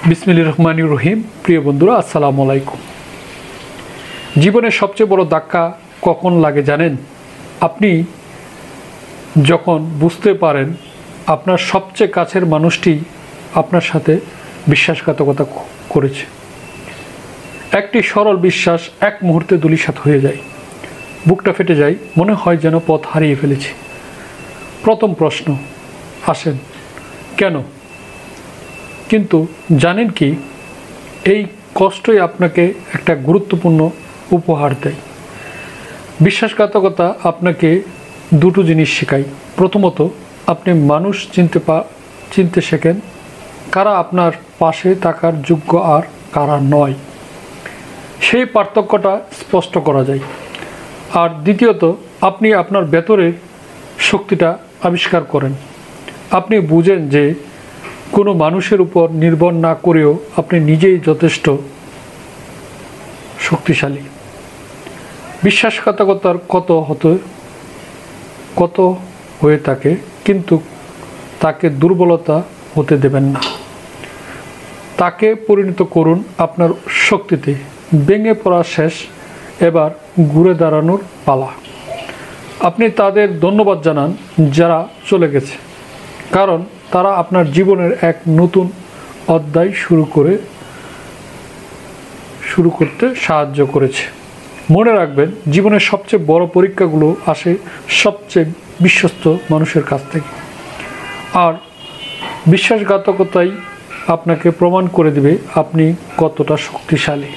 বিসমিল্লাহির রহমানির রহিম। প্রিয় বন্ধুরা, আসসালামু আলাইকুম। জীবনের সবচেয়ে বড় ধাক্কা কখন লাগে জানেন? আপনি যখন বুঝতে পারেন আপনার সবচেয়ে কাছের মানুষটি আপনার সাথে বিশ্বাসঘাতকতা করেছে। একটি সরল বিশ্বাস এক মুহূর্তে ধূলিসাৎ হয়ে যায়, বুকটা ফেটে যায়, মনে হয় যেন পথ হারিয়ে ফেলেছি। প্রথম প্রশ্ন আসেন, কেন? কিন্তু জানেন কি, এই কষ্টই আপনাকে একটা গুরুত্বপূর্ণ উপহার দেয়। বিশ্বাসঘাতকতা আপনাকে দুটো জিনিস শেখায়। প্রথমত, আপনি মানুষ চিনতে শেখেন, কারা আপনার পাশে থাকার যোগ্য আর কারা নয়। সেই পার্থক্যটা স্পষ্ট করা যায়। আর দ্বিতীয়ত, আপনি আপনার ভেতরের শক্তিটা আবিষ্কার করেন। আপনি বুঝেন যে কোনো মানুষের উপর নির্ভর না করেও আপনি নিজেই যথেষ্ট শক্তিশালী। বিশ্বাসঘাতকতার কত হয়ে থাকে, কিন্তু তাকে দুর্বলতা হতে দেবেন না। তাকে পরিণত করুন আপনার শক্তিতে। ভেঙে পড়া শেষ, এবার ঘুরে দাঁড়ানোর পালা। আপনি তাদের ধন্যবাদ জানান যারা চলে গেছে, কারণ তারা আপনার জীবনের এক নতুন অধ্যায় শুরু করতে সাহায্য করেছে। মনে রাখবেন, জীবনের সবচেয়ে বড় পরীক্ষাগুলো আসে সবচেয়ে বিশ্বস্ত মানুষের কাছ থেকে। আর বিশ্বাসঘাতকতাই আপনাকে প্রমাণ করে দেবে আপনি কতটা শক্তিশালী।